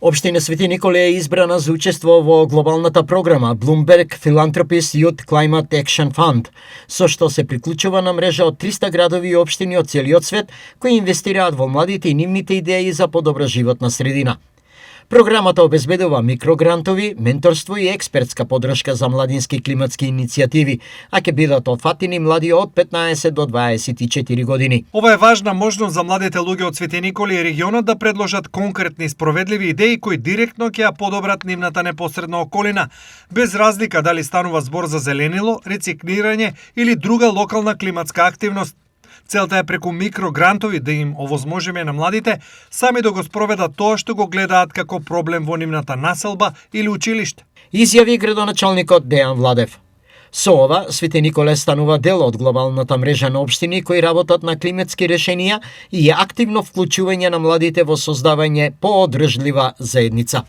Општина Свети Николе е избрана за учество во глобалната програма Bloomberg Philanthropies Youth Climate Action Fund, со што се приклучува на мрежа од 300 градови и општини од целиот свет кои инвестираат во младите и нивните идеи за подобра животна средина. Програмата обезбедува микрогрантови, менторство и експертска подршка за младински климатски иницијативи, а ќе бидат опфатени млади од 15 до 24 години. Ова е важна можност за младите луѓе од Свети Николе и регионот да предложат конкретни спроведливи идеи кои директно ќе ја подобрат нивната непосредна околина, без разлика дали станува збор за зеленило, рециклирање или друга локална климатска активност. Целта е преку микрогрантови да им овозможиме на младите сами да го спроведат тоа што го гледаат како проблем во нивната населба или училиште. Изјави градоначалникот Дејан Владев. Со ова, Свети Николе станува дел од глобалната мрежа на општини кои работат на климатски решенија и е активно вклучување на младите во создавање поодржлива заедница.